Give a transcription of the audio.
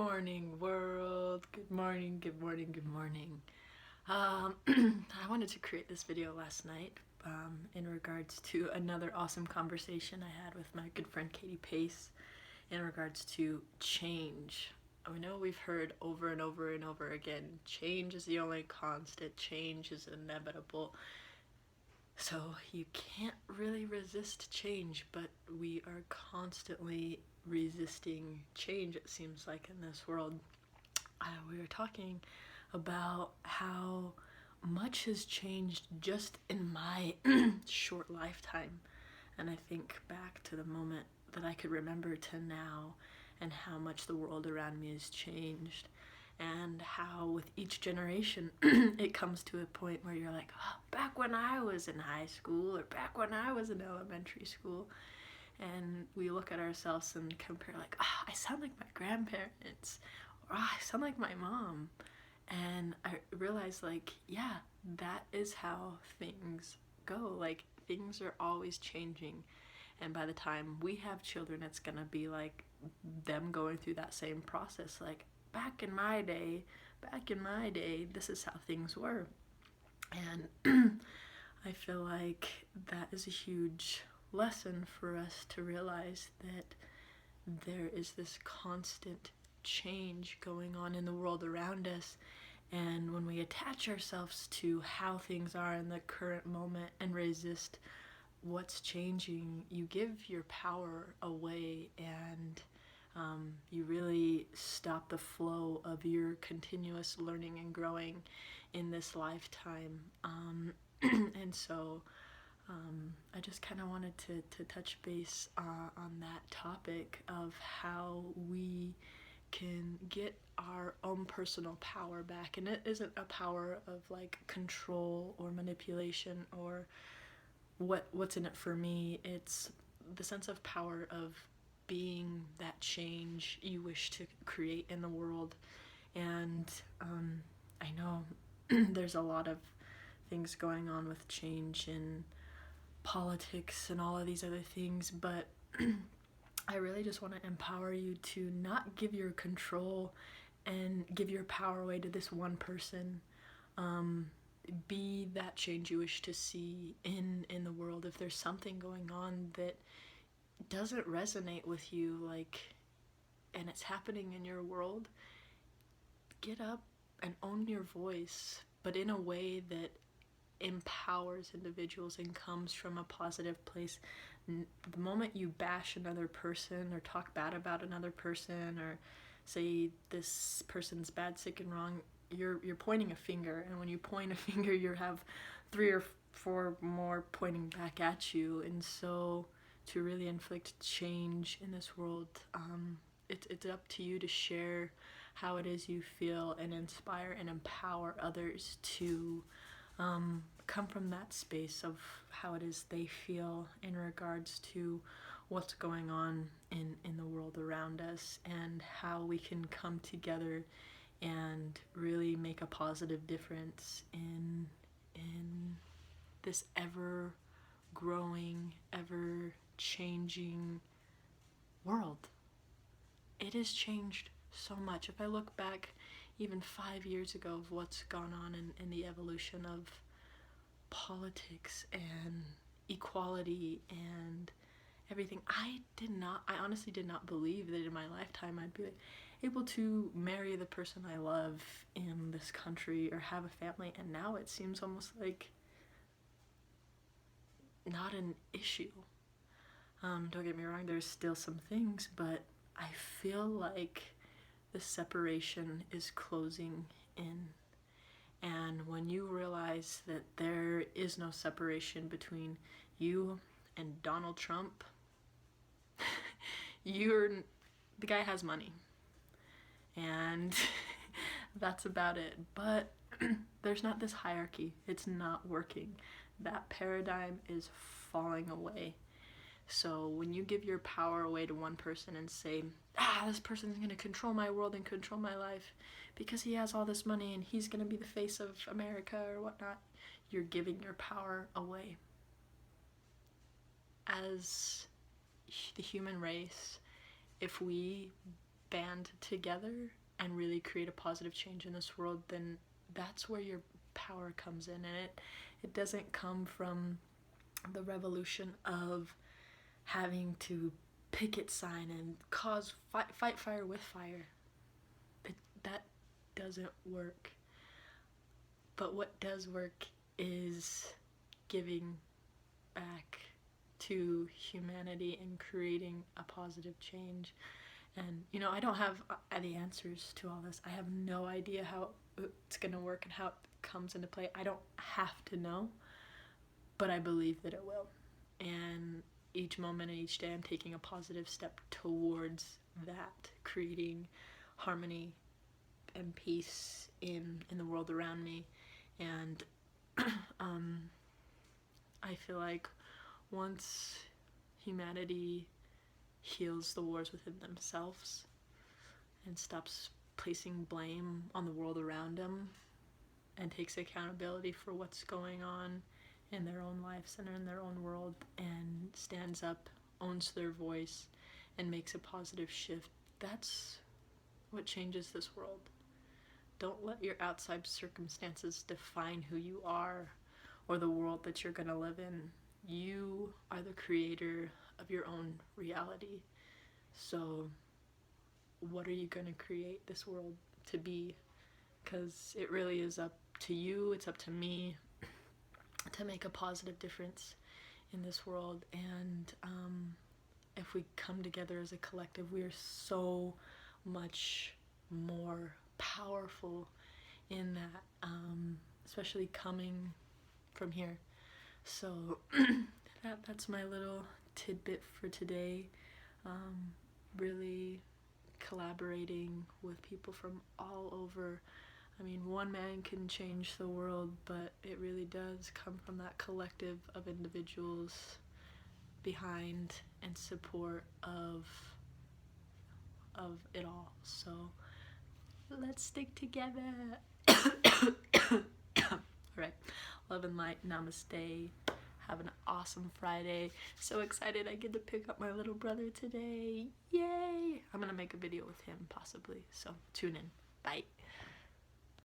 morning, world. Good morning, good morning, good morning. I wanted to create this video last night in regards to another awesome conversation I had with my good friend Katie Pace in regards to change. I know we've heard over and over and over again, change is the only constant, change is inevitable. So you can't really resist change, but we are constantly resisting change, it seems like, in this world. We were talking about how much has changed just in my short lifetime. And I think back to the moment that I could remember to now and how much the world around me has changed. And how with each generation it comes to a point where you're like, oh, back when I was in high school or back when I was in elementary school. And we look at ourselves and compare like, oh, I sound like my grandparents, or oh, I sound like my mom. And I realized like, yeah, that is how things go. Like things are always changing. And by the time we have children, it's gonna be like them going through that same process. Like back in my day, this is how things were. And I feel like that is a huge lesson for us to realize that there is this constant change going on in the world around us. And when we attach ourselves to how things are in the current moment and resist what's changing, you give your power away, and you really stop the flow of your continuous learning and growing in this lifetime. And so I just kind of wanted to touch base on that topic of how we can get our own personal power back. And it isn't a power of like control or manipulation or what's in it for me. It's the sense of power of being that change you wish to create in the world. And I know there's a lot of things going on with change in politics and all of these other things, but I really just want to empower you to not give your control and give your power away to this one person. Be that change you wish to see in the world. If there's something going on that doesn't resonate with you, like, and it's happening in your world, get up and own your voice, but in a way that empowers individuals and comes from a positive place. The moment you bash another person or talk bad about another person or say this person's bad, sick, and wrong, you're pointing a finger. And when you point a finger, you have 3 or 4 more pointing back at you. And so to really inflict change in this world, it's up to you to share how it is you feel and inspire and empower others to come from that space of how it is they feel in regards to what's going on in the world around us, and how we can come together and really make a positive difference in this ever growing, ever changing world. It has changed so much. If I look back even 5 years ago of what's gone on in the evolution of politics and equality and everything, I honestly did not believe that in my lifetime I'd be able to marry the person I love in this country or have a family. And now it seems almost like not an issue. Don't get me wrong, there's still some things, but I feel like the separation is closing in. And when you realize that there is no separation between you and Donald Trump, the guy has money. And that's about it. But there's not this hierarchy. It's not working. That paradigm is falling away. So when you give your power away to one person and say, this person's going to control my world and control my life because he has all this money and he's going to be the face of America or whatnot, you're giving your power away. As the human race, if we band together and really create a positive change in this world, then that's where your power comes in. And it doesn't come from the revolution of having to picket sign and cause fight fire with fire. That doesn't work. But what does work is giving back to humanity and creating a positive change. And I don't have the answers to all this. I have no idea how it's gonna work and how it comes into play. I don't have to know, but I believe that it will. And each moment and each day I'm taking a positive step towards that, creating harmony and peace in the world around me. And I feel like once humanity heals the wars within themselves and stops placing blame on the world around them and takes accountability for what's going on in their own lives and in their own world, and stands up, owns their voice, and makes a positive shift, that's what changes this world. Don't let your outside circumstances define who you are or the world that you're gonna live in. You are the creator of your own reality. So what are you gonna create this world to be? Because it really is up to you, it's up to me to make a positive difference in this world. And if we come together as a collective, we are so much more powerful in that, especially coming from here. So that's my little tidbit for today. Really collaborating with people from all over. I mean, one man can change the world, but it really does come from that collective of individuals behind and support of it all. So let's stick together. Alright, love and light, namaste. Have an awesome Friday. So excited I get to pick up my little brother today. Yay! I'm gonna make a video with him possibly, so tune in. Bye.